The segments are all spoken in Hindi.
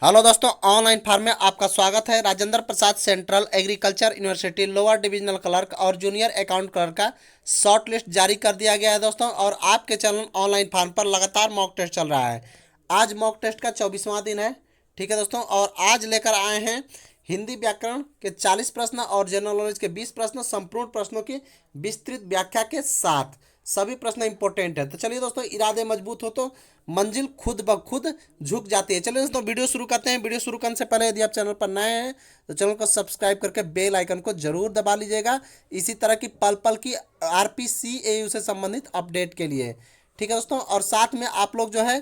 हेलो दोस्तों, ऑनलाइन फार्म में आपका स्वागत है। Rajendra Prasad central agriculture university lower divisional clerk और जूनियर अकाउंट क्लर्क का शॉर्ट लिस्ट जारी कर दिया गया है दोस्तों। और आपके चैनल ऑनलाइन फार्म पर लगातार मॉक टेस्ट चल रहा है। आज मॉक टेस्ट का 24वां दिन है। ठीक है दोस्तों, और आज लेकर आए हैं हिंदी व्याकरण के 40 प्रश्न और जनरल नॉलेज के 20 प्रश्न संपूर्ण प्रश्नों की विस्तृत व्याख्या के साथ। सभी प्रश्न इंपॉर्टेंट है। तो चलिए दोस्तों, इरादे मजबूत हो तो मंजिल खुद ब खुद झुक जाती है। चलिए दोस्तों, वीडियो शुरू करते हैं। वीडियो शुरू करने से पहले यदि आप चैनल पर नए हैं तो चैनल को सब्सक्राइब करके बेल आइकन को जरूर दबा लीजिएगा, इसी तरह की पल पल की आरपीसीएयू से संबंधित अपडेट के लिए। ठीक है दोस्तों, और साथ में आप लोग जो है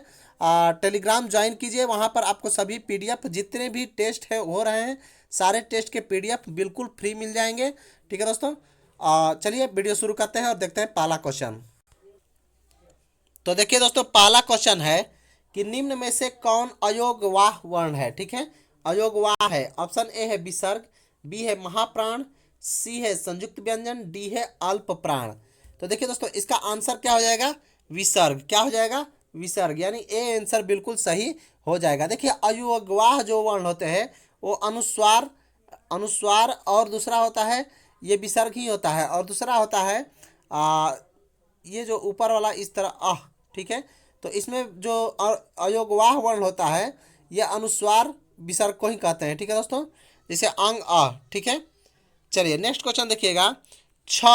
टेलीग्राम ज्वाइन कीजिए। वहाँ पर आपको सभी पीडीएफ जितने भी टेस्ट है हो रहे हैं, सारे टेस्ट के पीडीएफ बिल्कुल फ्री मिल जाएंगे। ठीक है दोस्तों, चलिए वीडियो शुरू करते हैं और देखते हैं पहला क्वेश्चन। तो देखिए दोस्तों, पहला क्वेश्चन है कि निम्न में से कौन अयोगवाह वर्ण है। ठीक है, अयोगवाह है। ऑप्शन ए है विसर्ग, बी है महाप्राण, सी है संयुक्त व्यंजन, डी है अल्प प्राण। तो देखिए दोस्तों, इसका आंसर क्या हो जाएगा? विसर्ग। क्या हो जाएगा? विसर्ग, यानी ए आंसर बिल्कुल सही हो जाएगा। देखिए, अयोगवाह जो वर्ण होते हैं वो अनुस्वार अनुस्वार और दूसरा होता है ये विसर्ग ही होता है, और दूसरा होता है ये जो ऊपर वाला इस तरह ठीक है, तो इसमें जो अयोगवाह वर्ण होता है यह अनुस्वार विसर्ग को ही कहते हैं। ठीक है दोस्तों, जैसे अंग ठीक है। चलिए नेक्स्ट क्वेश्चन देखिएगा। छ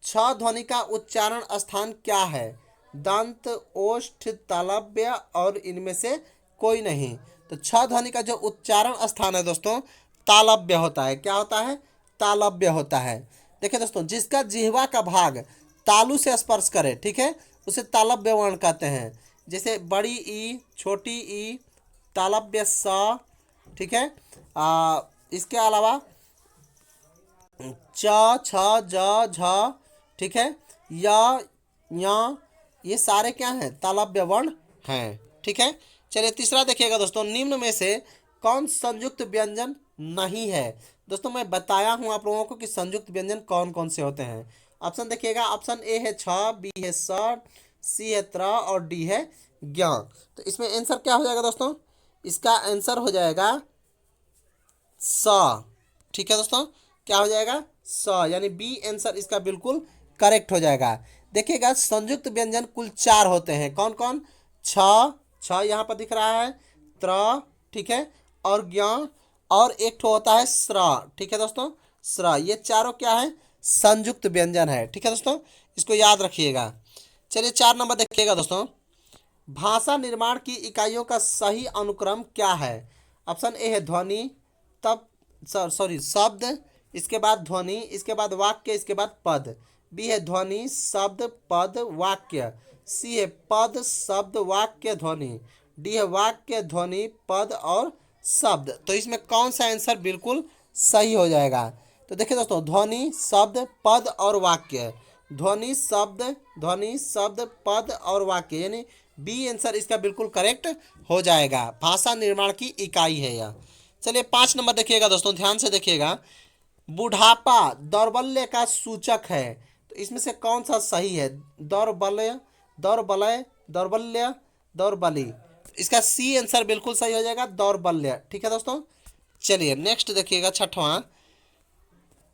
छ ध्वनि का उच्चारण स्थान क्या है? दंत, ओष्ठ, तालव्य और इनमें से कोई नहीं। तो छ ध्वनि का जो उच्चारण स्थान है दोस्तों, तालव्य होता है। क्या होता है? तालव्य होता है। देखिए दोस्तों, जिसका जिह्वा का भाग तालु से स्पर्श करे, ठीक है, उसे तालव्य वर्ण कहते हैं। जैसे बड़ी ई, छोटी ई, तालव्य स। ठीक है, इसके अलावा च, छ, ज, झ, ठीक है, य, य, ये सारे क्या हैं? तालव्य वर्ण हैं। ठीक है, चलिए तीसरा देखिएगा दोस्तों। निम्न में से कौन संयुक्त व्यंजन नहीं है? दोस्तों, मैं बताया हूं आप लोगों को कि संयुक्त व्यंजन कौन कौन से होते हैं। ऑप्शन देखिएगा। ऑप्शन ए है छ, बी है स, सी है त्र और डी है ज्ञ। तो इसमें आंसर क्या हो जाएगा दोस्तों? इसका आंसर हो जाएगा स। ठीक है दोस्तों, क्या हो जाएगा? स, यानी बी आंसर इसका बिल्कुल करेक्ट हो जाएगा। देखिएगा, संयुक्त व्यंजन कुल 4 होते हैं। कौन कौन? छ, छ यहाँ पर दिख रहा है, त्र, ठीक है, और ज्ञ, और एक ठो होता है स्र। ठीक है दोस्तों, स्र। ये चारों क्या है? संयुक्त व्यंजन है। ठीक है दोस्तों, इसको याद रखिएगा। चलिए 4 नंबर देखिएगा दोस्तों। भाषा निर्माण की इकाइयों का सही अनुक्रम क्या है? ऑप्शन ए है ध्वनि, तब सॉरी शब्द, इसके बाद ध्वनि, इसके बाद वाक्य, इसके बाद पद। बी है ध्वनि, शब्द, पद, वाक्य। सी है पद, शब्द, वाक्य, ध्वनि। डी है वाक्य, ध्वनि, पद और शब्द। तो इसमें कौन सा आंसर बिल्कुल सही हो जाएगा? तो देखिए दोस्तों, ध्वनि, शब्द, पद और वाक्य। ध्वनि, शब्द, ध्वनि, शब्द, पद और वाक्य, यानी बी आंसर इसका बिल्कुल करेक्ट हो जाएगा। भाषा निर्माण की इकाई है यह। चलिए 5 नंबर देखिएगा दोस्तों, ध्यान से देखिएगा। बुढ़ापा दौर्बल्य का सूचक है। तो इसमें से कौन सा सही है? दौर्बल्य, दौर्बल्य, दौर्बल्य, दौर्बली। इसका सी आंसर बिल्कुल सही हो जाएगा, दौर्बल्य। ठीक है दोस्तों, चलिए नेक्स्ट देखिएगा। 6वां,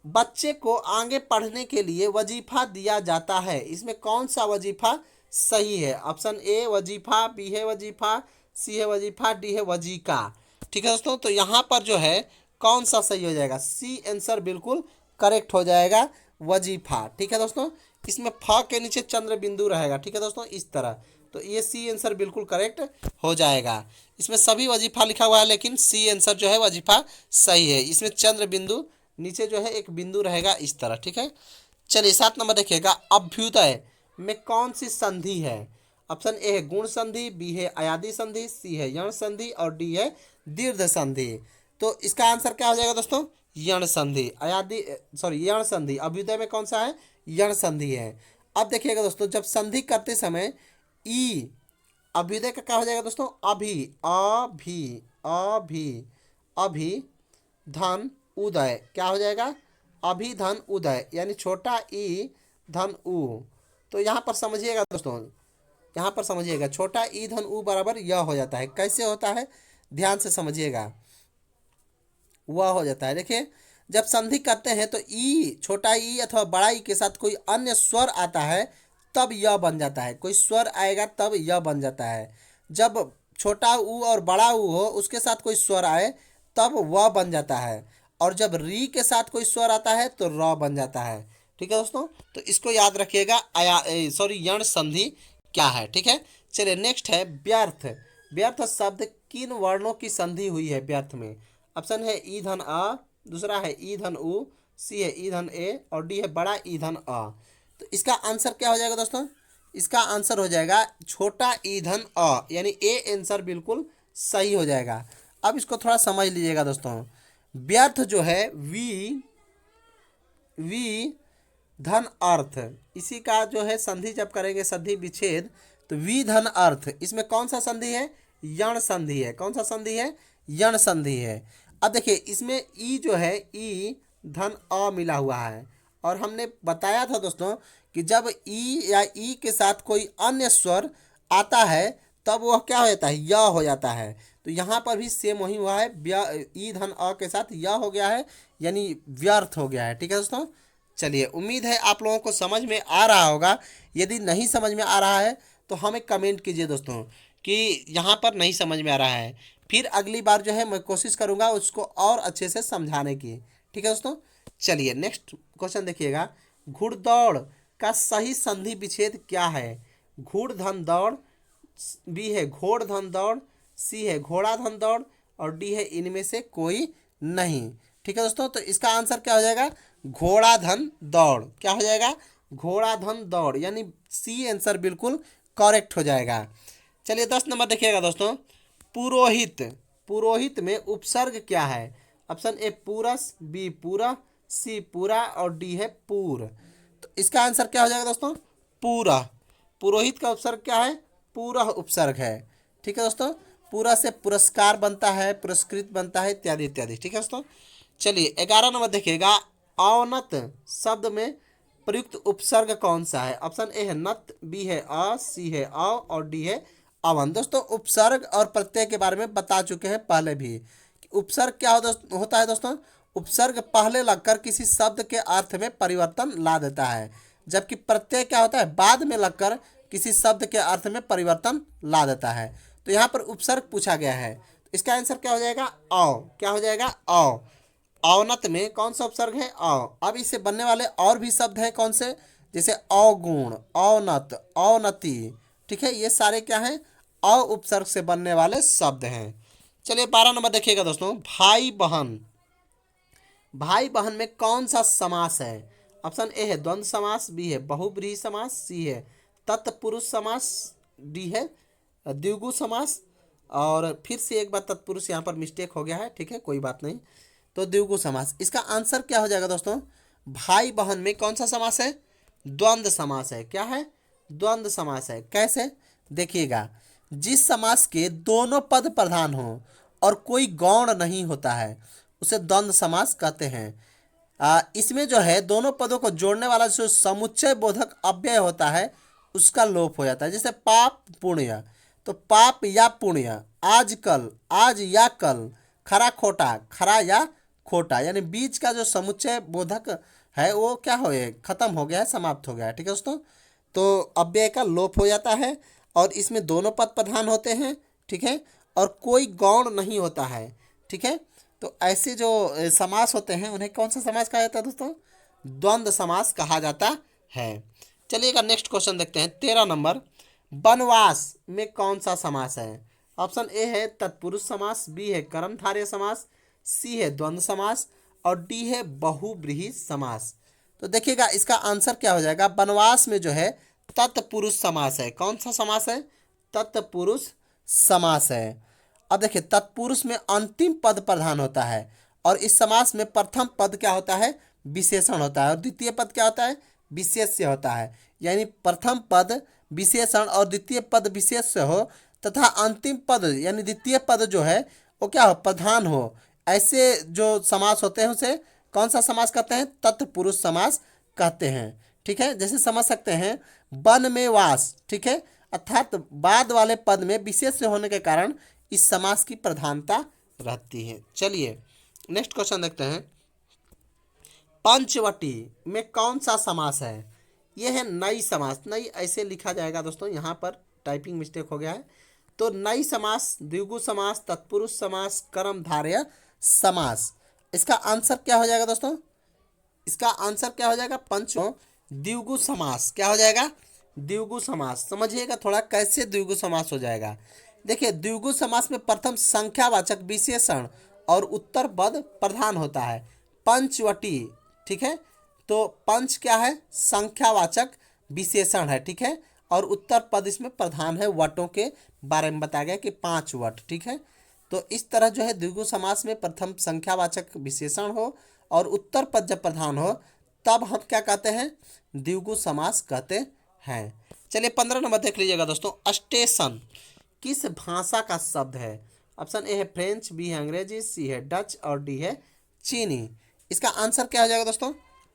बच्चे को आगे पढ़ने के लिए वजीफा दिया जाता है। इसमें कौन सा वजीफा सही है? ऑप्शन ए वजीफा, बी है वजीफा, सी है वजीफा, डी है वजीका। ठीक है दोस्तों, तो यहाँ पर जो है कौन सा सही हो जाएगा? सी आंसर बिल्कुल करेक्ट हो जाएगा, वजीफा। ठीक है दोस्तों, इसमें फ के नीचे चंद्र बिंदु रहेगा। ठीक है दोस्तों, इस तरह। तो ये सी आंसर बिल्कुल करेक्ट हो जाएगा। इसमें सभी वजीफा लिखा हुआ है, लेकिन सी आंसर जो है वजीफा सही है। इसमें चंद्र बिंदु नीचे जो है एक बिंदु रहेगा इस तरह। ठीक है, चलिए 7 नंबर देखिएगा। अभ्युदय में कौन सी संधि है? ऑप्शन ए है गुण संधि, बी है अयादि संधि, सी है यण संधि और डी है दीर्घ संधि। तो इसका आंसर क्या हो जाएगा दोस्तों? यण संधि। अयादि सॉरी यण संधि। अभ्युदय में कौन सा है? यण संधि है। अब देखिएगा दोस्तों, जब संधि करते समय ई, अभ्युदय का क्या हो जाएगा दोस्तों? अभी, अभी, अभी, अभी धन उदय। क्या हो जाएगा? अभी धन उदय, यानी छोटा ई धन उ। तो यहाँ पर समझिएगा दोस्तों, यहाँ पर समझिएगा, छोटा ई धन उ बराबर यह हो जाता है। कैसे होता है? ध्यान से समझिएगा, वह हो जाता है। देखिए, जब संधि करते हैं तो ई, छोटा ई अथवा बड़ा ई के साथ कोई अन्य स्वर आता है तब यह बन जाता है। कोई स्वर आएगा तब यह बन जाता है। जब छोटा ऊ और बड़ा ऊ हो उसके साथ कोई स्वर आए तब वह बन जाता है। और जब री के साथ कोई स्वर आता है तो र बन जाता है। ठीक है दोस्तों, तो इसको याद रखिएगा। यण संधि क्या है। ठीक है, चलिए नेक्स्ट है व्यर्थ। व्यर्थ शब्द किन वर्णों की संधि हुई है व्यर्थ में? ऑप्शन है ई धन अ, दूसरा है ई धन उ, सी है ई धन ए और डी है बड़ा ई धन अ। तो इसका आंसर क्या हो जाएगा दोस्तों? इसका आंसर हो जाएगा छोटा ई धन अ, यानी ए आंसर बिल्कुल सही हो जाएगा। अब इसको थोड़ा समझ लीजिएगा दोस्तों। व्यर्थ जो है वी वी धन अर्थ, इसी का जो है संधि जब करेंगे संधि विच्छेद तो वी धन अर्थ, इसमें कौन सा संधि है? यण संधि है। कौन सा संधि है? यण संधि है। अब देखिए इसमें ई जो है ई धन अ मिला हुआ है और हमने बताया था दोस्तों कि जब ई या ई के साथ कोई अन्य स्वर आता है तब वह क्या हो जाता है? य हो जाता है। तो यहाँ पर भी सेम वही हुआ है, ई धन अ के साथ य हो गया है, यानी व्यर्थ हो गया है। ठीक है दोस्तों, चलिए उम्मीद है आप लोगों को समझ में आ रहा होगा। यदि नहीं समझ में आ रहा है तो हमें कमेंट कीजिए दोस्तों कि यहाँ पर नहीं समझ में आ रहा है। फिर अगली बार जो है मैं कोशिश करूँगा उसको और अच्छे से समझाने की। ठीक है दोस्तों, चलिए नेक्स्ट क्वेश्चन देखिएगा। घुड़दौड़ का सही संधि विच्छेद क्या है? घुड़ धन दौड़, बी है घोड़ धन दौड़, सी है घोड़ा धन दौड़ और डी है इनमें से कोई नहीं। ठीक है दोस्तों, तो इसका आंसर क्या हो जाएगा? घोड़ा धन दौड़। क्या हो जाएगा? घोड़ा धन दौड़, यानी सी आंसर बिल्कुल करेक्ट हो जाएगा। चलिए 10 नंबर देखिएगा दोस्तों। पुरोहित, पुरोहित में उपसर्ग क्या है? ऑप्शन ए पूरस, बी पूरा, सी पूरा और डी है पूर। तो इसका आंसर क्या हो जाएगा दोस्तों? पूरा। पुरोहित का उपसर्ग क्या है? पूरा उपसर्ग है। ठीक है दोस्तों, पूरा से पुरस्कार बनता है, पुरस्कृत बनता है, इत्यादि इत्यादि। ठीक है दोस्तों, चलिए 11 नंबर देखिएगा। अवनत शब्द में प्रयुक्त उपसर्ग कौन सा है? ऑप्शन ए है नत, बी है अ, सी है अ और डी है अवन। दोस्तों उपसर्ग और प्रत्यय के बारे में बता चुके हैं पहले भी। उपसर्ग क्या होता है दोस्तों? उपसर्ग पहले लगकर किसी शब्द के अर्थ में परिवर्तन ला देता है, जबकि प्रत्यय क्या होता है? बाद में लगकर किसी शब्द के अर्थ में परिवर्तन ला देता है। तो यहाँ पर उपसर्ग पूछा गया है, तो इसका आंसर क्या हो जाएगा? अ। क्या हो जाएगा? अ। अवनत में कौन सा उपसर्ग है? अ। अब इससे बनने वाले और भी शब्द हैं कौन से? जैसे अवगुण, अवनत, अवनति। ठीक है, ये सारे क्या हैं? अ उपसर्ग से बनने वाले शब्द हैं। चलिए 12 नंबर देखिएगा दोस्तों। भाई बहन, भाई बहन में कौन सा समास है? ऑप्शन ए है द्वंद्व समास, बी है बहुब्रीहि समास, सी है तत्पुरुष समास, डी है द्विगु समास और फिर से एक बार तत्पुरुष यहाँ पर मिस्टेक हो गया है। ठीक है, कोई बात नहीं। तो द्विगु समास, इसका आंसर क्या हो जाएगा दोस्तों? भाई बहन में कौन सा समास है? द्वंद्व समास है। क्या है? द्वंद्व समास है। कैसे? देखिएगा, जिस समास के दोनों पद प्रधान हो और कोई गौण नहीं होता है उसे द्वंद्व समास कहते हैं। इसमें जो है दोनों पदों को जोड़ने वाला जो समुच्चय बोधक अव्यय होता है उसका लोप हो जाता है। जैसे पाप पुण्य, तो पाप या पुण्य, आजकल, आज या कल, खरा खोटा, खरा या खोटा, यानी बीच का जो समुच्चय बोधक है वो क्या हो गया? खत्म हो गया है, समाप्त हो गया है। ठीक है दोस्तों, तो अव्यय का लोप हो जाता है और इसमें दोनों पद प्रधान होते हैं। ठीक है, और कोई गौण नहीं होता है। ठीक है, तो ऐसे जो समास होते हैं उन्हें कौन सा समास कहा जाता है दोस्तों? द्वंद्व समास कहा जाता है। चलिएगा नेक्स्ट क्वेश्चन देखते हैं 13 नंबर। वनवास में कौन सा समास है? ऑप्शन ए है तत्पुरुष समास, बी है कर्मधारय समास, सी है द्वंद्व समास और डी है बहुब्रीहि समास। तो देखिएगा इसका आंसर क्या हो जाएगा? वनवास में जो है तत्पुरुष समास है। कौन सा समास है? तत्पुरुष समास है। अब देखिए तत्पुरुष में अंतिम पद प्रधान होता है और इस समास में प्रथम पद क्या होता है? विशेषण होता है और द्वितीय पद क्या होता है? विशेष्य होता है। यानी प्रथम पद विशेषण और द्वितीय पद विशेष्य हो तथा अंतिम पद यानी द्वितीय पद जो है वो क्या हो? प्रधान हो। ऐसे जो समास होते हैं उसे कौन सा समास कहते हैं? तत्पुरुष समास कहते हैं। ठीक है, जैसे समझ सकते हैं वन में वास। ठीक है, अर्थात बाद वाले पद में विशेष होने के कारण इस समास की प्रधानता रहती है। चलिए नेक्स्ट क्वेश्चन देखते हैं। पंचवटी में कौन सा समास है? ये है नई समास। नई ऐसे लिखा जाएगा दोस्तों, यहाँ पर टाइपिंग मिस्टेक हो गया है। तो नई समास, द्विगु समास, तत्पुरुष समास, कर्मधारय समास। इसका आंसर क्या हो जाएगा दोस्तों? इसका आंसर क्या हो जाएगा? पंचो द्विगु समास। क्या हो जाएगा? द्विगु समास। समझिएगा थोड़ा कैसे द्विगु समास हो जाएगा। देखिए द्विगु समास में प्रथम संख्यावाचक विशेषण और उत्तर पद प्रधान होता है। पंचवटी, ठीक है। तो पंच क्या है? संख्यावाचक विशेषण है, ठीक है। और उत्तर पद इसमें प्रधान है। वटों के बारे में बताया गया कि 5 वट, ठीक है। तो इस तरह जो है द्विगु समास में प्रथम संख्यावाचक विशेषण हो और उत्तर पद जब प्रधान हो तब हम क्या कहते हैं? द्विगु समास कहते हैं। चलिए 15 नंबर देख लीजिएगा दोस्तों। स्टेशन किस भाषा का शब्द है? ऑप्शन ए है फ्रेंच, बी है अंग्रेजी, सी है डच और डी है चीनी। इसका आंसर क्या हो जाएगा दोस्तों?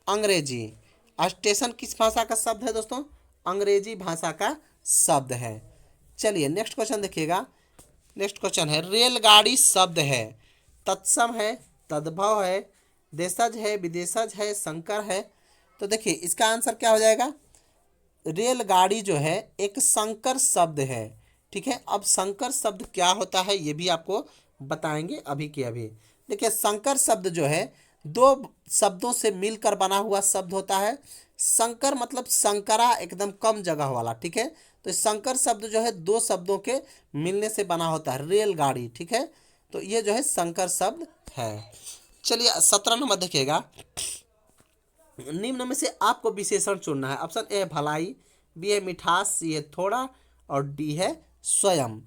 अंग्रेजी। स्टेशन किस भाषा का शब्द है दोस्तों? अंग्रेजी भाषा का शब्द है। चलिए नेक्स्ट क्वेश्चन देखिएगा। नेक्स्ट क्वेश्चन है रेलगाड़ी शब्द है, तत्सम है, तद्भव है, देशज है, विदेशज है, संकर है। तो देखिए इसका आंसर क्या हो जाएगा? रेलगाड़ी जो है एक संकर शब्द है, ठीक है। अब संकर शब्द क्या होता है ये भी आपको बताएंगे अभी के अभी। देखिए संकर शब्द जो है दो शब्दों से मिलकर बना हुआ शब्द होता है। संकर मतलब संकरा, एकदम कम जगह वाला, ठीक है। तो संकर शब्द जो है दो शब्दों के मिलने से बना होता है, रेलगाड़ी, ठीक है। तो ये जो है संकर शब्द है। चलिए 17 नंबर देखिएगा। निम्न में से आपको विशेषण चुनना है। ऑप्शन ए है भलाई, बी है मिठास, सी है थोड़ा और डी है स्वयं।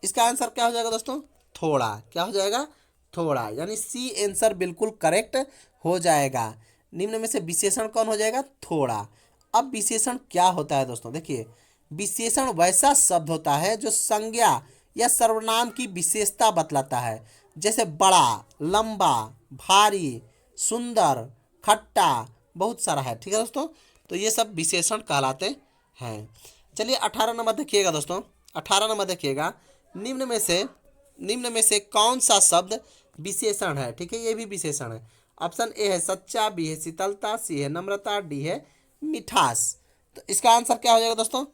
इसका आंसर क्या हो जाएगा दोस्तों? थोड़ा। क्या हो जाएगा? थोड़ा, यानी सी आंसर बिल्कुल करेक्ट हो जाएगा। निम्न में से विशेषण कौन हो जाएगा? थोड़ा। अब विशेषण क्या होता है दोस्तों? देखिए विशेषण वैसा शब्द होता है जो संज्ञा या सर्वनाम की विशेषता बतलाता है, जैसे बड़ा, लंबा, भारी, सुंदर, खट्टा, बहुत सारा है, ठीक है दोस्तों। तो ये सब विशेषण कहलाते हैं। चलिए 18 नंबर देखिएगा दोस्तों। 18 नंबर देखिएगा। निम्न में से कौन सा शब्द विशेषण है? ठीक है, ये भी विशेषण है। ऑप्शन ए है सच्चा, बी है शीतलता, सी है नम्रता, डी है मिठास। तो इसका आंसर क्या हो जाएगा दोस्तों?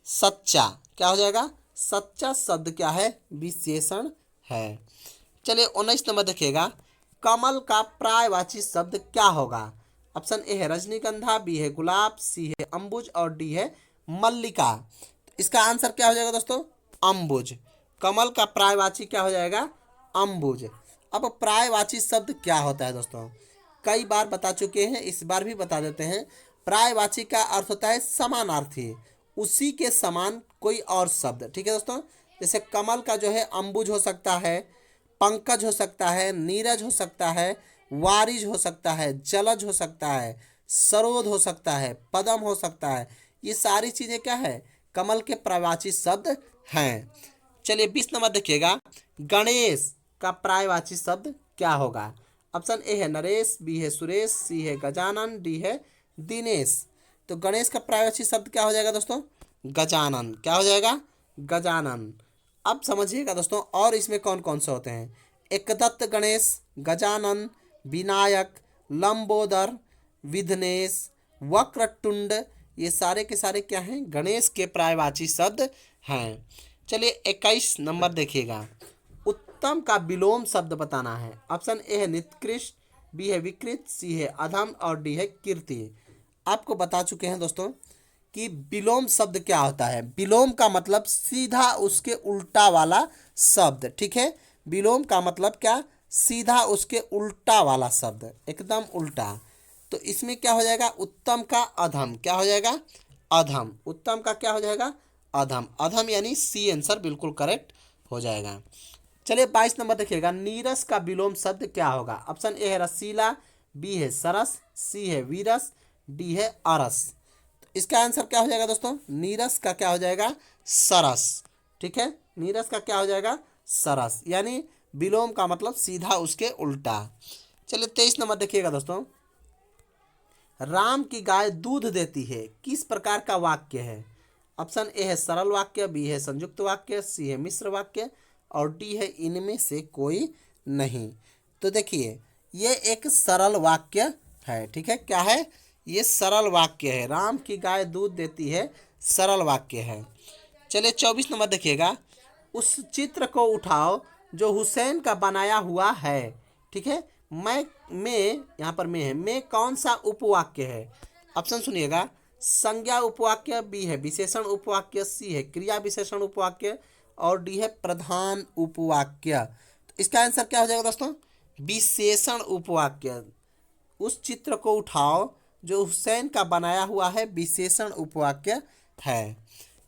सच्चा। क्या हो जाएगा? सच्चा शब्द क्या है? विशेषण है। चलिए 19 नंबर देखिएगा। कमल का पर्यायवाची शब्द क्या होगा? ऑप्शन ए है रजनीगंधा, बी है गुलाब, सी है अंबुज और डी है मल्लिका। तो इसका आंसर क्या हो जाएगा दोस्तों? अंबुज। कमल का पर्यायवाची क्या हो जाएगा? अंबुज। अब पर्यायवाची शब्द क्या होता है दोस्तों? कई बार बता चुके हैं, इस बार भी बता देते हैं। पर्यायवाची का अर्थ होता है समानार्थी, उसी के समान कोई और शब्द, ठीक है दोस्तों। जैसे कमल का जो है अंबुज हो सकता है, पंकज हो सकता है, नीरज हो सकता है, वारिज हो सकता है, जलज हो सकता है, सरोद हो सकता है, पदम हो सकता है। ये सारी चीज़ें क्या है? कमल के पर्यायवाची शब्द हैं। चलिए 20 नंबर देखिएगा। गणेश का पर्यायवाची शब्द क्या होगा? ऑप्शन ए है नरेश, बी है सुरेश, सी है गजानन, डी है दिनेश। तो गणेश का पर्यायवाची शब्द क्या हो जाएगा दोस्तों? गजानन। क्या हो जाएगा? गजानन। अब समझिएगा दोस्तों और इसमें कौन कौन से होते हैं। एकदत्त गणेश, गजानन, विनायक, लंबोदर, विघ्नेश, वक्रतुंड, ये सारे के सारे क्या हैं? गणेश के पर्यायवाची शब्द हैं। चलिए 21 नंबर देखिएगा। उत्तम का विलोम शब्द बताना है। ऑप्शन ए है निकृष्ट, बी है विकृत, सी है अधम और डी है कीर्ति। आपको बता चुके हैं दोस्तों कि विलोम शब्द क्या होता है। विलोम का मतलब सीधा उसके उल्टा वाला शब्द, ठीक है। विलोम का मतलब क्या? सीधा उसके उल्टा वाला शब्द, एकदम उल्टा। तो इसमें क्या हो जाएगा? उत्तम का अधम। क्या हो जाएगा? अधम। उत्तम का क्या हो जाएगा? अधम। अधम यानी सी आंसर बिल्कुल करेक्ट हो जाएगा। चलिए 22 नंबर देखिएगा। नीरस का विलोम शब्द क्या होगा? ऑप्शन ए है रसीला, बी है सरस, सी है वीरस, डी है अरस। तो इसका आंसर क्या हो जाएगा दोस्तों? नीरस का क्या हो जाएगा? सरस, ठीक है। नीरस का क्या हो जाएगा? सरस, यानी विलोम का मतलब सीधा उसके उल्टा। चलिए 23 नंबर देखिएगा दोस्तों। राम की गाय दूध देती है, किस प्रकार का वाक्य है? ऑप्शन ए है सरल वाक्य, बी है संयुक्त वाक्य, सी है मिश्र वाक्य और डी है इनमें से कोई नहीं। तो देखिए ये एक सरल वाक्य है, ठीक है। क्या है ये? सरल वाक्य है। राम की गाय दूध देती है, सरल वाक्य है। चलिए 24 नंबर देखिएगा। उस चित्र को उठाओ जो हुसैन का बनाया हुआ है, ठीक है। मैं यहाँ पर मैं है, मैं कौन सा उपवाक्य है? ऑप्शन सुनिएगा। संज्ञा उपवाक्य, बी है विशेषण उपवाक्य, सी है क्रिया विशेषण उपवाक्य और डी है प्रधान उपवाक्य। तो इसका आंसर क्या हो जाएगा दोस्तों? विशेषण उपवाक्य। उस चित्र को उठाओ जो हुसैन का बनाया हुआ है, विशेषण उपवाक्य है।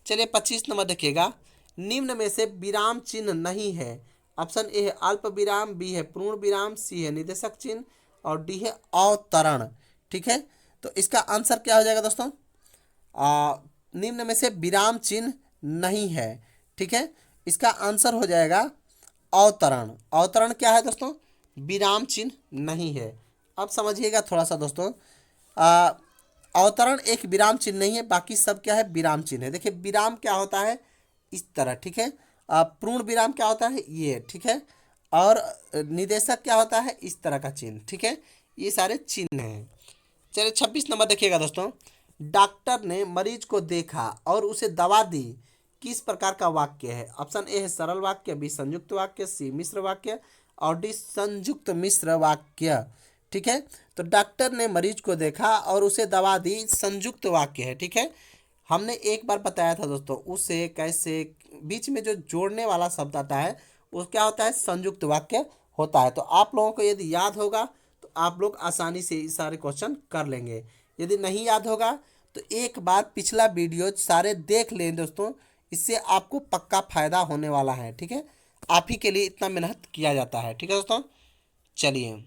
चलिए 25 नंबर देखिएगा। निम्न में से विराम चिन्ह नहीं है। ऑप्शन ए है अल्प विराम, बी है पूर्ण विराम, सी है निदेशक चिन्ह और डी है अवतरण, ठीक है। तो इसका आंसर क्या हो जाएगा दोस्तों? निम्न में से विराम चिन्ह नहीं है, ठीक है। इसका आंसर हो जाएगा अवतरण। अवतरण क्या है दोस्तों? विराम चिन्ह नहीं है। अब समझिएगा थोड़ा सा दोस्तों। अवतरण एक विराम चिन्ह नहीं है, बाकी सब क्या है? विराम चिन्ह है। देखिए विराम क्या होता है? इस तरह, ठीक है। पूर्ण विराम क्या होता है? ये, ठीक है। और निदेशक क्या होता है? इस तरह का चिन्ह, ठीक है। ये सारे चिन्ह हैं। चलिए 26 नंबर देखिएगा दोस्तों। डॉक्टर ने मरीज को देखा और उसे दवा दी, किस प्रकार का वाक्य है? ऑप्शन ए है सरल वाक्य, बी संयुक्त वाक्य, सी मिश्र वाक्य और डी संयुक्त मिश्र वाक्य, ठीक है। तो डॉक्टर ने मरीज को देखा और उसे दवा दी, संयुक्त वाक्य है, ठीक है। हमने एक बार बताया था दोस्तों, उसे कैसे बीच में जो जोड़ने वाला शब्द आता है वो क्या होता है? संयुक्त वाक्य होता है। तो आप लोगों को यदि याद होगा तो आप लोग आसानी से ये सारे क्वेश्चन कर लेंगे। यदि नहीं याद होगा तो एक बार पिछला वीडियो सारे देख लें दोस्तों, इससे आपको पक्का फायदा होने वाला है, ठीक है। आप ही के लिए इतना मेहनत किया जाता है, ठीक है दोस्तों। चलिए,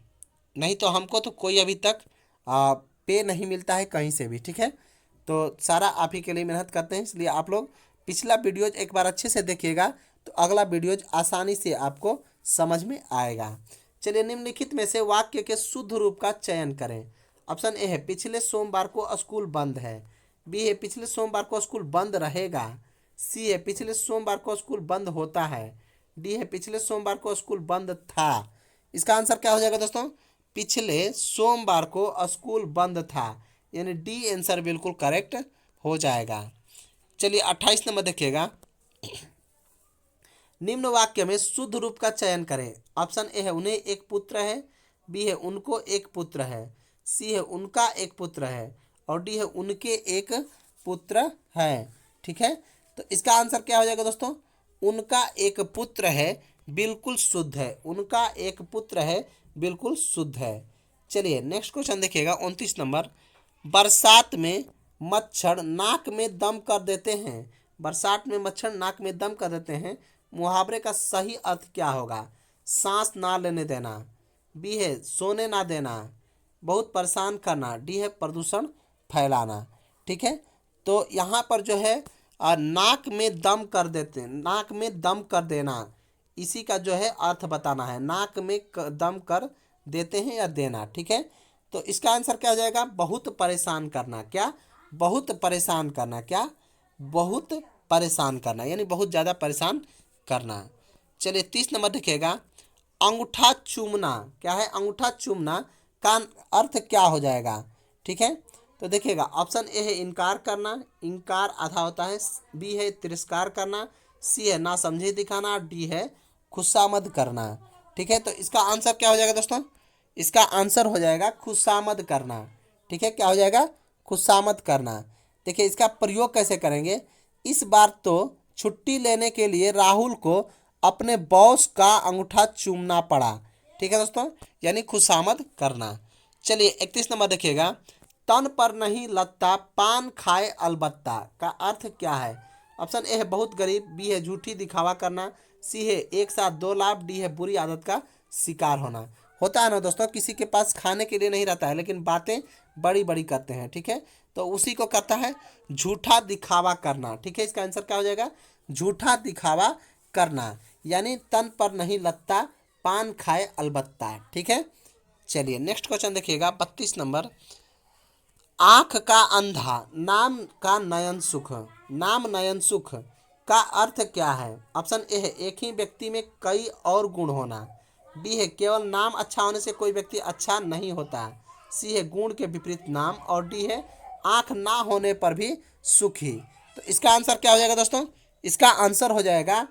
नहीं तो हमको तो कोई अभी तक पे नहीं मिलता है कहीं से भी, ठीक है। तो सारा आप ही के लिए मेहनत करते हैं, इसलिए आप लोग पिछला वीडियोज एक बार अच्छे से देखिएगा तो अगला वीडियोज आसानी से आपको समझ में आएगा। चलिए निम्नलिखित में से वाक्य के शुद्ध रूप का चयन करें। ऑप्शन ए है पिछले सोमवार को स्कूल बंद है, बी है पिछले सोमवार को स्कूल बंद रहेगा, सी है पिछले सोमवार को स्कूल बंद होता है, डी है पिछले सोमवार को स्कूल बंद था। इसका आंसर क्या हो जाएगा दोस्तों? पिछले सोमवार को स्कूल बंद था, यानी डी आंसर बिल्कुल करेक्ट हो जाएगा। चलिए 28 नंबर देखिएगा। निम्न वाक्य में शुद्ध रूप का चयन करें। ऑप्शन ए है उन्हें एक पुत्र है, बी है उनको एक पुत्र है, सी है उनका एक पुत्र है और डी है उनके एक पुत्र है, ठीक है। तो इसका आंसर क्या हो जाएगा दोस्तों? उनका एक पुत्र है, बिल्कुल शुद्ध है। उनका एक पुत्र है, बिल्कुल शुद्ध है। चलिए नेक्स्ट क्वेश्चन देखिएगा 29 नंबर। बरसात में मच्छर नाक में दम कर देते हैं। बरसात में मच्छर नाक में दम कर देते हैं, मुहावरे का सही अर्थ क्या होगा? सांस ना लेने देना, बी है सोने ना देना, बहुत परेशान करना, डी है प्रदूषण फैलाना, ठीक है। तो यहाँ पर जो है नाक में दम कर देते, नाक में दम कर देना, इसी का जो है अर्थ बताना है। नाक में दम कर देते हैं या देना, ठीक है। तो इसका आंसर क्या हो जाएगा? बहुत परेशान करना। क्या? बहुत परेशान करना। क्या? बहुत परेशान करना, यानी बहुत ज़्यादा परेशान करना। चलिए 30 नंबर देखिएगा। अंगूठा चूमना क्या है? अंगूठा चूमना का अर्थ क्या हो जाएगा, ठीक है। तो देखिएगा ऑप्शन ए है इनकार करना, इनकार आधा होता है, बी है तिरस्कार करना, सी है नासमझी दिखाना, डी है खुशामद करना, ठीक है। तो इसका आंसर क्या हो जाएगा दोस्तों? इसका आंसर हो जाएगा खुशामद करना, ठीक है। क्या हो जाएगा? खुशामद करना। देखिए इसका प्रयोग कैसे करेंगे। इस बार तो छुट्टी लेने के लिए राहुल को अपने बॉस का अंगूठा चूमना पड़ा, ठीक है दोस्तों, यानी खुशामद करना। चलिए 31 नंबर देखिएगा। तन पर नहीं लगता पान खाए अलबत्ता का अर्थ क्या है? ऑप्शन ए है बहुत गरीब, बी है झूठी दिखावा करना, सी है एक साथ दो लाभ, डी है बुरी आदत का शिकार होना। होता है ना दोस्तों, किसी के पास खाने के लिए नहीं रहता है लेकिन बातें बड़ी बड़ी करते हैं, ठीक है। तो उसी को कहता है झूठा दिखावा करना, ठीक है। इसका आंसर क्या हो जाएगा? झूठा दिखावा करना, यानी तन पर नहीं लगता पान खाए अलबत्ता, ठीक है। चलिए नेक्स्ट क्वेश्चन देखिएगा 32 नंबर। आँख का अंधा नाम का नयन सुख, नाम नयन सुख का अर्थ क्या है? ऑप्शन ए है एक ही व्यक्ति में कई और गुण होना। बी है केवल नाम अच्छा होने से कोई व्यक्ति अच्छा नहीं होता। सी है गुण के विपरीत नाम। और डी है आंख ना होने पर भी सुखी। तो इसका आंसर क्या हो जाएगा दोस्तों? इसका आंसर हो जाएगा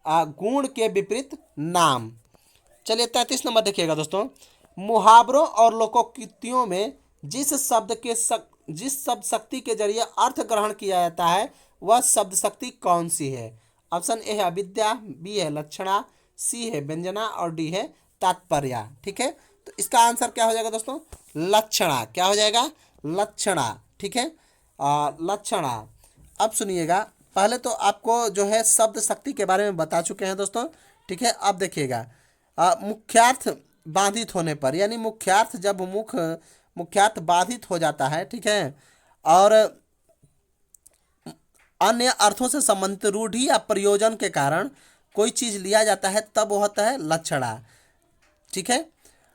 गुण के विपरीत नाम। चलिए 33 नंबर देखिएगा दोस्तों। मुहावरों और लोकोक्तियों में जिस शब्द शक्ति के जरिए अर्थ ग्रहण किया जाता है वह शब्द शक्ति कौन सी है? ऑप्शन ए है अविद्या, बी है लक्षणा, सी है व्यंजना और डी है तात्पर्य। ठीक है, तो इसका आंसर क्या हो जाएगा दोस्तों? लक्षणा। क्या हो जाएगा? लक्षणा। ठीक है, लक्षणा। अब सुनिएगा, पहले तो आपको जो है शब्द शक्ति के बारे में बता चुके हैं दोस्तों। ठीक है, अब देखिएगा मुख्यार्थ बाधित होने पर, यानी मुख्यार्थ जब मुख्यार्थ बाधित हो जाता है, ठीक है, और अन्य अर्थों से संबंधित रूढ़ि या प्रयोजन के कारण कोई चीज लिया जाता है तब वो होता है लक्षणा। ठीक है,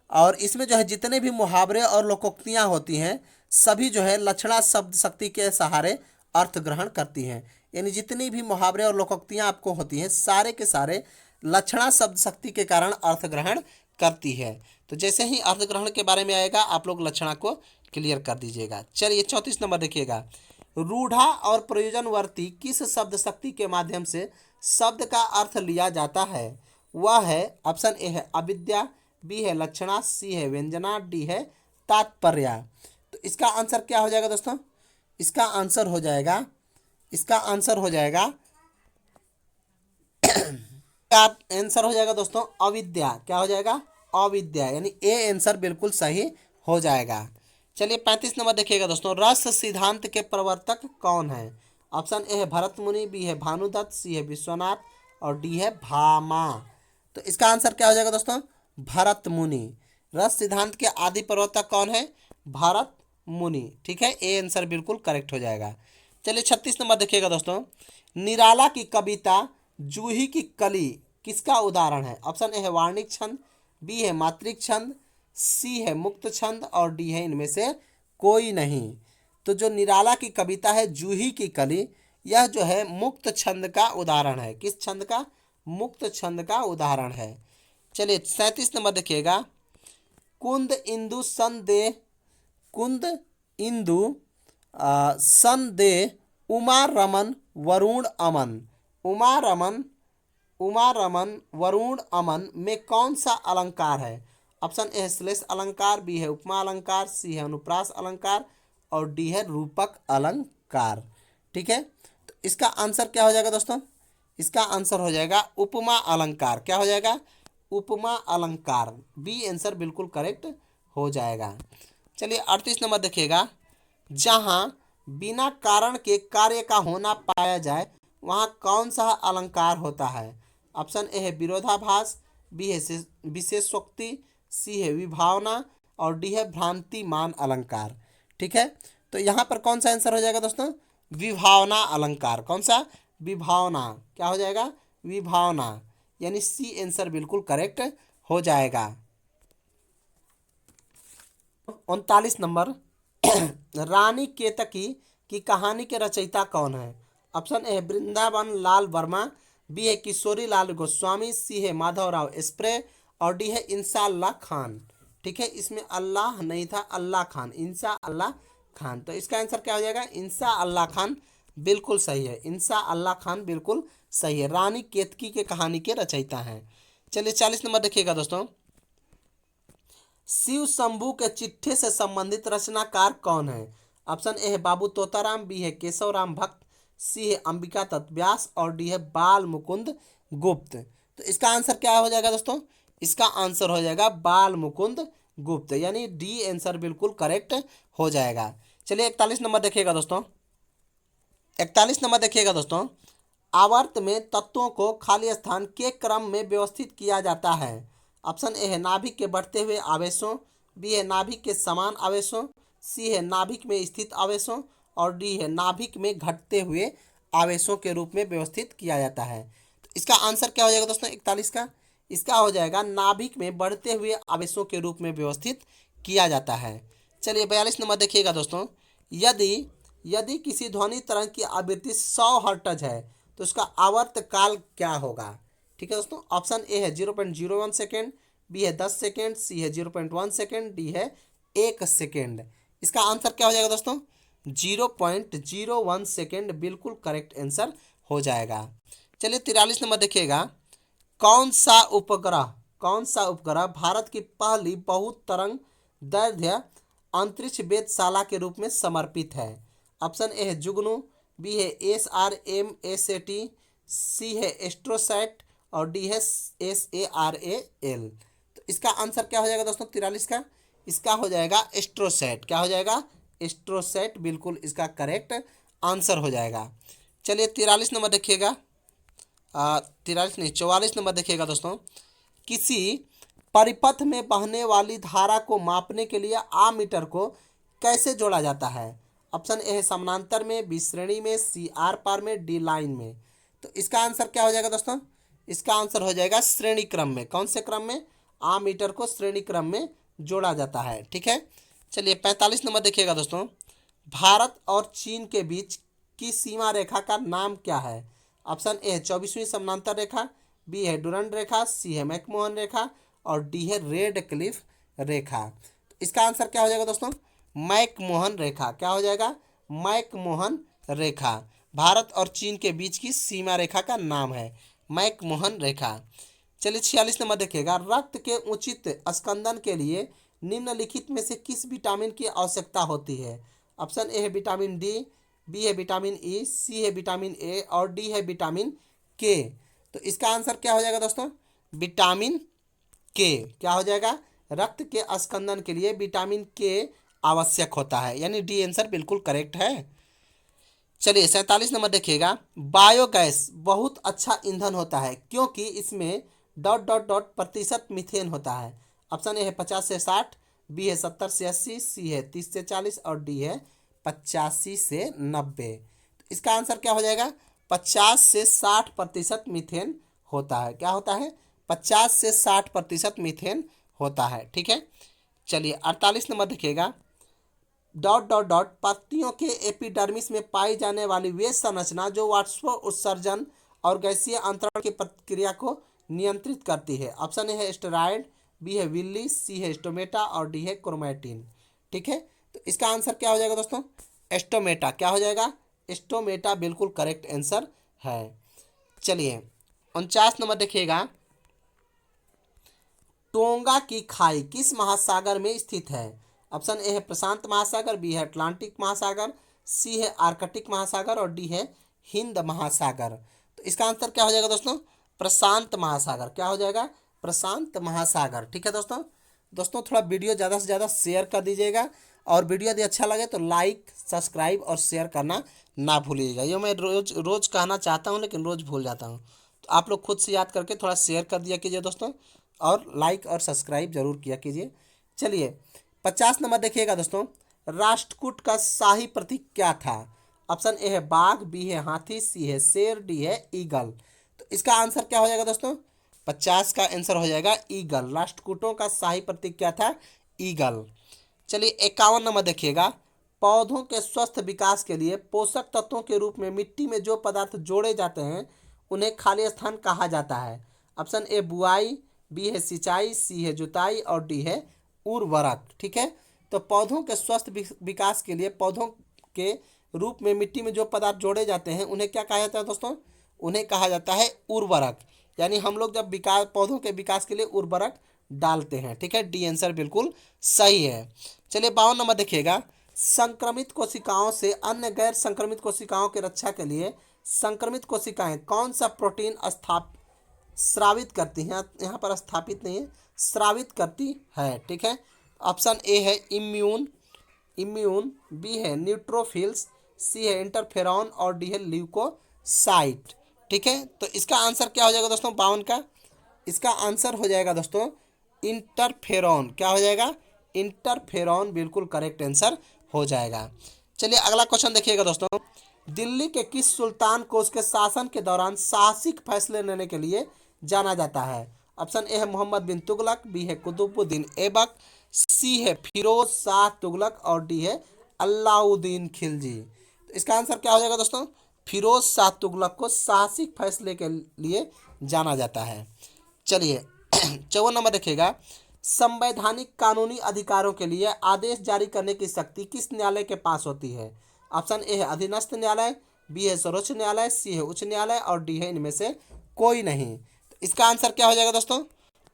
और इसमें जो है जितने भी मुहावरे और लोकोक्तियां होती हैं सभी जो है लक्षणा शब्द शक्ति के सहारे अर्थ ग्रहण करती हैं। यानी जितनी भी मुहावरे और लोकोक्तियां आपको होती हैं सारे के सारे लक्षणा शब्द शक्ति के कारण अर्थ ग्रहण करती है। तो जैसे ही अर्थ ग्रहण के बारे में आएगा आप लोग लक्षणा को क्लियर कर दीजिएगा। चलिए 34 नंबर देखिएगा। रूढ़ा और प्रयोजनवर्ती किस शब्द शक्ति के माध्यम से शब्द का अर्थ लिया जाता है? वह है ऑप्शन ए है अविद्या, बी है लक्षणा, सी है व्यंजना, डी है तात्पर्य। तो इसका आंसर क्या हो जाएगा दोस्तों? इसका आंसर हो जाएगा क्या आंसर हो जाएगा दोस्तों? अविद्या। क्या हो जाएगा? अविद्या, यानी ए आंसर बिल्कुल सही हो जाएगा। चलिए 35 नंबर देखिएगा दोस्तों। रस सिद्धांत के प्रवर्तक कौन है? ऑप्शन ए है भरत मुनि, बी है भानुदत्त, सी है विश्वनाथ और डी है भामा। तो इसका आंसर क्या हो जाएगा दोस्तों? भरत मुनि। रस सिद्धांत के आदि प्रवर्तक कौन है? भरत मुनि। ठीक है, ए आंसर बिल्कुल करेक्ट हो जाएगा। चलिए 36 नंबर देखिएगा दोस्तों। निराला की कविता जूही की कली किसका उदाहरण है? ऑप्शन ए है वार्णिक छंद, बी है मात्रिक छंद, सी है मुक्त छंद और डी है इनमें से कोई नहीं। तो जो निराला की कविता है जूही की कली, यह जो है मुक्त छंद का उदाहरण है। किस छंद का? मुक्त छंद का उदाहरण है। चलिए 37 नंबर देखिएगा। कुंद इंदु संदेह उमा रमन वरुण अमन। उमा रमन वरुण अमन में कौन सा अलंकार है? ऑप्शन ए है श्लेष अलंकार, बी है उपमा अलंकार, सी है अनुप्रास अलंकार और डी है रूपक अलंकार। ठीक है, तो इसका आंसर क्या हो जाएगा दोस्तों? इसका आंसर हो जाएगा उपमा अलंकार। क्या हो जाएगा? उपमा अलंकार। बी आंसर बिल्कुल करेक्ट हो जाएगा। चलिए 38 नंबर देखिएगा। जहाँ बिना कारण के कार्य का होना पाया जाए वहाँ कौन सा अलंकार होता है? ऑप्शन ए है विरोधाभास, बी है विशेषोक्ति, सी है विभावना और डी है भ्रांतिमान अलंकार। ठीक है, तो यहाँ पर कौन सा आंसर हो जाएगा दोस्तों? विभावना अलंकार। कौन सा? विभावना। क्या हो जाएगा? विभावना, यानी सी आंसर बिल्कुल करेक्ट हो जाएगा। 39 नंबर। रानी केतकी की कहानी के रचयिता कौन है? ऑप्शन ए है वृंदावन लाल वर्मा, बी है किशोरी लाल गोस्वामी, सी है माधवराव एस्प्रे और डी है इंसा अल्लाह खान। ठीक है, इसमें अल्लाह नहीं था, अल्लाह खान, इंसा अल्लाह खान। तो इसका आंसर क्या हो जाएगा? इंसा अल्लाह खान बिल्कुल सही है। इंसा अल्लाह खान बिल्कुल सही है, रानी केतकी के कहानी के रचयिता हैं। चलिए 40 नंबर देखिएगा दोस्तों। शिव शंभू के चिट्ठे से संबंधित रचनाकार कौन है? ऑप्शन ए है बाबू तोताराम, बी है केशव राम भक्त, सी है अंबिका दत्त व्यास और डी है बाल मुकुंद गुप्त। तो इसका आंसर क्या हो जाएगा दोस्तों? इसका आंसर हो जाएगा बाल मुकुंद गुप्त, यानी डी आंसर बिल्कुल करेक्ट हो जाएगा। चलिए 41 नंबर देखिएगा दोस्तों। 41 नंबर देखिएगा दोस्तों। आवर्त में तत्वों को खाली स्थान के क्रम में व्यवस्थित किया जाता है। ऑप्शन ए है नाभिक के बढ़ते हुए आवेशों, बी है नाभिक के समान आवेशों, सी है नाभिक में स्थित आवेशों और डी है नाभिक में घटते हुए आवेशों के रूप में व्यवस्थित किया जाता है। तो इसका आंसर क्या हो जाएगा दोस्तों 41 का? इसका हो जाएगा नाभिक में बढ़ते हुए आवेशों के रूप में व्यवस्थित किया जाता है। चलिए 42 नंबर देखिएगा दोस्तों। यदि किसी ध्वनि तरंग की आवृत्ति 100 हर्ट्ज है तो उसका आवर्तकाल क्या होगा? ठीक है दोस्तों, ऑप्शन ए है 0.01 सेकेंड, बी है 10 सेकेंड, सी है 0.1 सेकेंड, डी है 1 सेकेंड। इसका आंसर क्या हो जाएगा दोस्तों? 0.01 सेकेंड बिल्कुल करेक्ट आंसर हो जाएगा। चलिए 43 नंबर देखिएगा। कौन सा उपग्रह भारत की पहली बहुतरंग दैर्ध्य अंतरिक्ष वेधशाला के रूप में समर्पित है? ऑप्शन ए है जुगनू, बी है SRM-ASAT, सी है एस्ट्रोसैट और डी है SARAL। तो इसका आंसर क्या हो जाएगा दोस्तों 43 का? इसका हो जाएगा एस्ट्रोसैट। क्या हो जाएगा? एस्ट्रोसैट बिल्कुल इसका करेक्ट आंसर हो जाएगा। चलिए 43 नंबर देखिएगा। 43 नहीं 44 नंबर देखिएगा दोस्तों। किसी परिपथ में बहने वाली धारा को मापने के लिए आमीटर को कैसे जोड़ा जाता है? ऑप्शन ए है समानांतर में, बी श्रेणी में, सी आर पार में, डी लाइन में। तो इसका आंसर क्या हो जाएगा दोस्तों? इसका आंसर हो जाएगा श्रेणी क्रम में। कौन से क्रम में? आमीटर को श्रेणी क्रम में जोड़ा जाता है। ठीक है। चलिए 45 नंबर देखिएगा दोस्तों। भारत और चीन के बीच की सीमा रेखा का नाम क्या है? ऑप्शन ए है 24वीं समानांतर रेखा, बी है डुरंड रेखा, सी है मैकमोहन रेखा और डी है रेड क्लिफ रेखा। तो इसका आंसर क्या हो जाएगा दोस्तों? मैकमोहन रेखा। क्या हो जाएगा? मैकमोहन रेखा भारत और चीन के बीच की सीमा रेखा का नाम है, मैकमोहन रेखा। चलिए 46 नंबर देखिएगा। रक्त के उचित स्कंदन के लिए निम्नलिखित में से किस विटामिन की आवश्यकता होती है? ऑप्शन ए है विटामिन डी, बी है विटामिन ई, सी है विटामिन ए और डी है विटामिन के। तो इसका आंसर क्या हो जाएगा दोस्तों? विटामिन के। क्या हो जाएगा? रक्त के स्कंदन के लिए विटामिन के आवश्यक होता है, यानी डी आंसर बिल्कुल करेक्ट है। चलिए 47 नंबर देखिएगा। बायोगैस बहुत अच्छा ईंधन होता है क्योंकि इसमें डॉट डॉट डॉट प्रतिशत मीथेन होता है। ऑप्शन ए है 50 से 60, बी है 70 से 80, सी है 30 से 40 और डी है 85 से 90। तो इसका आंसर क्या हो जाएगा? 50 से 60% मीथेन होता है। क्या होता है? 50 से 60% मीथेन होता है। ठीक है। चलिए 48 नंबर देखिएगा। डॉट डॉट डॉट पत्तियों के एपिडर्मिस में पाई जाने वाली वे संरचना जो वाष्प उत्सर्जन और गैसीय अंतरण की प्रक्रिया को नियंत्रित करती है। ऑप्शन ए है स्टेरॉयड, बी है विल्ली, सी है स्टोमेटा और डी है क्रोमैटिन। ठीक है। तो इसका आंसर क्या हो जाएगा दोस्तों? एस्टोमेटा। क्या हो जाएगा? एस्टोमेटा बिल्कुल करेक्ट आंसर है। चलिए 49 नंबर देखिएगा। टोंगा की खाई किस महासागर में स्थित है? ऑप्शन ए है प्रशांत महासागर, बी है अटलांटिक महासागर, सी है आर्कटिक महासागर और डी है हिंद महासागर। तो इसका आंसर क्या हो जाएगा दोस्तों? प्रशांत महासागर। क्या हो जाएगा? प्रशांत महासागर। ठीक है दोस्तों। दोस्तों थोड़ा वीडियो ज़्यादा से ज़्यादा शेयर कर दीजिएगा और वीडियो यदि अच्छा लगे तो लाइक, सब्सक्राइब और शेयर करना ना भूलिएगा। ये मैं रोज रोज कहना चाहता हूँ लेकिन रोज भूल जाता हूँ, तो आप लोग खुद से याद करके थोड़ा शेयर कर दिया कीजिए दोस्तों, और लाइक और सब्सक्राइब जरूर किया कीजिए। चलिए 50 नंबर देखिएगा दोस्तों। राष्ट्रकूट का शाही प्रतीक क्या था? ऑप्शन ए है बाघ, बी है हाथी, सी है शेर, डी है ईगल। तो इसका आंसर क्या हो जाएगा दोस्तों? 50 का आंसर हो जाएगा ईगल। राष्ट्रकूटों का शाही प्रतीक क्या था? ईगल। चलिए 51 नंबर देखिएगा। पौधों के स्वस्थ विकास के लिए पोषक तत्वों के रूप में मिट्टी में जो पदार्थ जोड़े जाते हैं उन्हें खाली स्थान कहा जाता है। ऑप्शन ए बुआई, बी है सिंचाई, सी है जुताई और डी है उर्वरक। ठीक है। तो पौधों के स्वस्थ विकास के लिए पौधों के रूप में मिट्टी में जो पदार्थ जोड़े जाते हैं उन्हें क्या कहा जाता है दोस्तों? उन्हें कहा जाता है उर्वरक। यानी हम लोग जब विकास पौधों के विकास के लिए उर्वरक डालते हैं। ठीक है। डी आंसर बिल्कुल सही है। चलिए 52 नंबर देखिएगा। संक्रमित कोशिकाओं से अन्य गैर संक्रमित कोशिकाओं की रक्षा के लिए संक्रमित कोशिकाएं कौन सा प्रोटीन स्रावित करती हैं? यहाँ पर स्थापित नहीं है, स्रावित करती है। ठीक है। ऑप्शन ए है इम्यून, बी है न्यूट्रोफिल्स, सी है इंटरफेरॉन और डी है ल्यूकोसाइट। ठीक है। तो इसका आंसर क्या हो जाएगा दोस्तों 52 का? इसका आंसर हो जाएगा दोस्तों इंटरफेरॉन। क्या हो जाएगा? इंटरफेरॉन बिल्कुल करेक्ट आंसर हो जाएगा। चलिए अगला क्वेश्चन देखिएगा दोस्तों। दिल्ली के किस सुल्तान को उसके शासन के दौरान साहसिक फैसले लेने के लिए जाना जाता है? ऑप्शन ए है मोहम्मद बिन तुगलक, बी है कुतुबुद्दीन ऐबक, सी है फिरोज शाह तुगलक और डी है अलाउद्दीन खिलजी। तो इसका आंसर क्या हो जाएगा दोस्तों? फिरोज शाह तुगलक को साहसिक फैसले के लिए जाना जाता है। चलिए 54 नंबर देखिएगा, संवैधानिक कानूनी अधिकारों के लिए आदेश जारी करने की शक्ति किस न्यायालय के पास होती है? ऑप्शन ए है अधीनस्थ न्यायालय, बी है सर्वोच्च न्यायालय, सी है उच्च न्यायालय और डी है इनमें से कोई नहीं। तो इसका आंसर क्या हो जाएगा दोस्तों?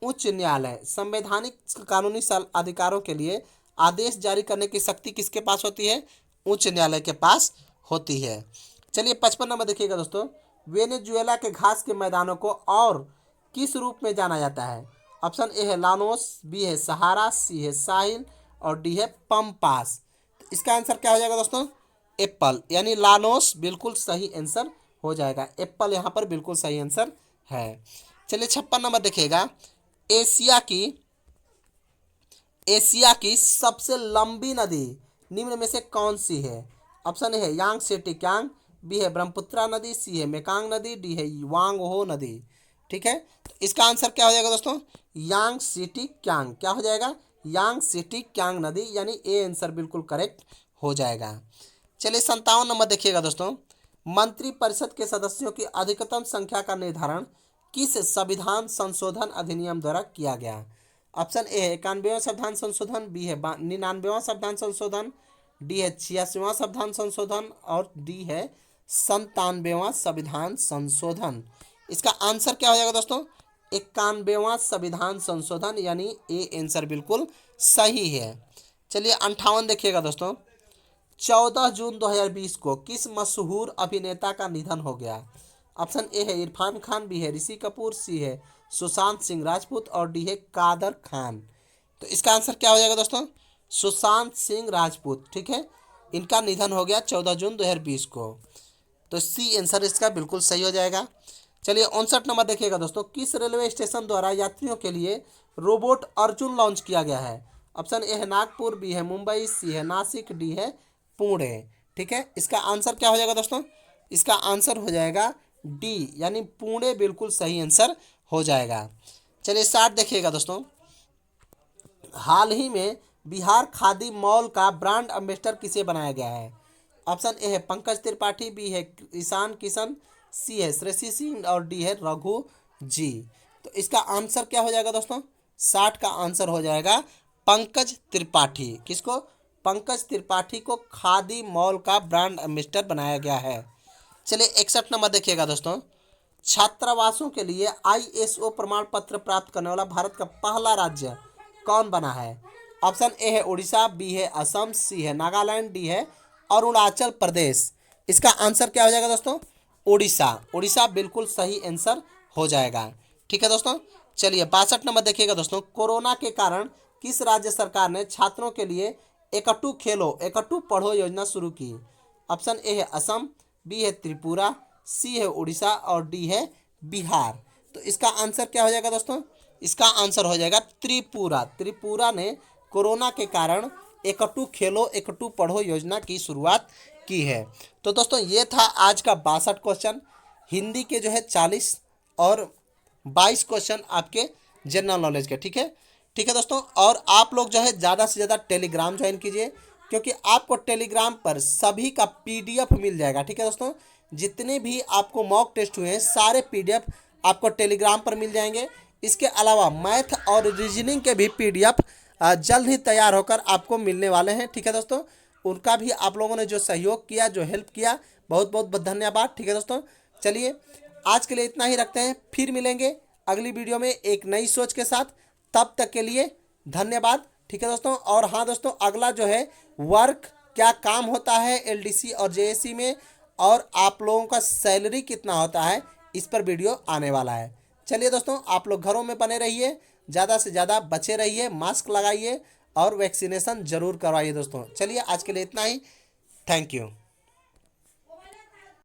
उच्च न्यायालय। संवैधानिक कानूनी अधिकारों के लिए आदेश जारी करने की शक्ति किसके पास होती है? उच्च न्यायालय के पास होती है। चलिए 55 नंबर देखिएगा दोस्तों, वेनेजुएला के घास के मैदानों को और किस रूप में जाना जाता है? ऑप्शन ए है लानोस, बी है सहारा, सी है साहिल और डी है पम्पास। तो इसका आंसर क्या हो जाएगा दोस्तों? एप्पल, यानी लानोस बिल्कुल सही आंसर हो जाएगा। एप्पल यहाँ पर बिल्कुल सही आंसर है। चलिए 56 नंबर देखिएगा, एशिया की सबसे लंबी नदी निम्न में से कौन सी है? ऑप्शन ए है यांगसे क्यांग, बी है ब्रह्मपुत्रा नदी, सी है मेकांग नदी, डी है वांगहो नदी। ठीक है, तो इसका आंसर क्या हो जाएगा दोस्तों? यांगसे क्यांग। क्या हो जाएगा? यांगसे क्यांग नदी, यानी ए आंसर बिल्कुल करेक्ट हो जाएगा। चलिए 57 नंबर देखिएगा दोस्तों, मंत्रिपरिषद के सदस्यों की अधिकतम संख्या का निर्धारण किस संविधान संशोधन अधिनियम द्वारा किया गया? ऑप्शन ए है 91वां संविधान संशोधन, बी है 99वां संविधान संशोधन, डी है 86वां संविधान संशोधन और डी है 97वां संविधान संशोधन। इसका आंसर क्या हो जाएगा दोस्तों? 91वां संविधान संशोधन, यानी ए आंसर बिल्कुल सही है। चलिए 58 देखिएगा दोस्तों, 14 जून 2020 को किस मशहूर अभिनेता का निधन हो गया? ऑप्शन ए है इरफान खान, बी है ऋषि कपूर, सी है सुशांत सिंह राजपूत और डी है कादर खान। तो इसका आंसर क्या हो जाएगा दोस्तों? सुशांत सिंह राजपूत। ठीक है, इनका निधन हो गया 14 जून 2020 को, तो सी आंसर इसका बिल्कुल सही हो जाएगा। चलिए 59 नंबर देखिएगा दोस्तों, किस रेलवे स्टेशन द्वारा यात्रियों के लिए रोबोट अर्जुन लॉन्च किया गया है? ऑप्शन ए है नागपुर, बी है मुंबई, सी है नासिक, डी है पुणे। ठीक है, इसका आंसर क्या हो जाएगा दोस्तों? इसका आंसर हो जाएगा डी, यानी पुणे बिल्कुल सही आंसर हो जाएगा। चलिए 60 देखिएगा दोस्तों, हाल ही में बिहार खादी मॉल का ब्रांड एम्बेसडर किसे बनाया गया है? ऑप्शन ए है पंकज त्रिपाठी, बी है ईशान किशन, सी है श्रेषी सिंह और डी है रघु जी। तो इसका आंसर क्या हो जाएगा दोस्तों? 60 का आंसर हो जाएगा पंकज त्रिपाठी। किसको? पंकज त्रिपाठी को खादी मॉल का ब्रांड एम्बेसडर बनाया गया है। चलिए 61 नंबर देखिएगा दोस्तों, छात्रावासों के लिए ISO प्रमाण पत्र प्राप्त करने वाला भारत का पहला राज्य कौन बना है? ऑप्शन ए है उड़ीसा, बी है असम, सी है नागालैंड, डी है अरुणाचल प्रदेश। इसका आंसर क्या हो जाएगा दोस्तों? उड़ीसा। उड़ीसा बिल्कुल सही आंसर हो जाएगा। ठीक है दोस्तों, चलिए 62 नंबर देखिएगा दोस्तों, कोरोना के कारण किस राज्य सरकार ने छात्रों के लिए एकट्ठू खेलो एकट्ठू पढ़ो योजना शुरू की? ऑप्शन ए है असम, बी है त्रिपुरा, सी है उड़ीसा और डी है बिहार। तो इसका आंसर क्या हो जाएगा दोस्तों? इसका आंसर हो जाएगा त्रिपुरा। त्रिपुरा ने कोरोना के कारण एकट्ठू खेलो एकट्ठू पढ़ो योजना की शुरुआत की है। तो दोस्तों ये था आज का 62 क्वेश्चन, हिंदी के जो है 40 और 22 क्वेश्चन आपके जनरल नॉलेज के। ठीक है दोस्तों, और आप लोग जो है ज़्यादा से ज़्यादा टेलीग्राम ज्वाइन कीजिए, क्योंकि आपको टेलीग्राम पर सभी का PDF मिल जाएगा। ठीक है दोस्तों, जितने भी आपको मॉक टेस्ट हुए हैं सारे PDF आपको टेलीग्राम पर मिल जाएंगे। इसके अलावा मैथ और रीजनिंग के भी PDF जल्द ही तैयार होकर आपको मिलने वाले हैं। ठीक है दोस्तों, उनका भी आप लोगों ने जो सहयोग किया, जो हेल्प किया, बहुत बहुत धन्यवाद। ठीक है दोस्तों, चलिए आज के लिए इतना ही रखते हैं, फिर मिलेंगे अगली वीडियो में एक नई सोच के साथ। तब तक के लिए धन्यवाद। ठीक है दोस्तों, और हाँ दोस्तों, अगला जो है वर्क क्या काम होता है LDC और JSC में, और आप लोगों का सैलरी कितना होता है, इस पर वीडियो आने वाला है। चलिए दोस्तों, आप लोग घरों में बने रहिए, ज़्यादा से ज़्यादा बचे रहिए, मास्क लगाइए और वैक्सीनेशन ज़रूर करवाइए दोस्तों। चलिए आज के लिए इतना ही, थैंक यू।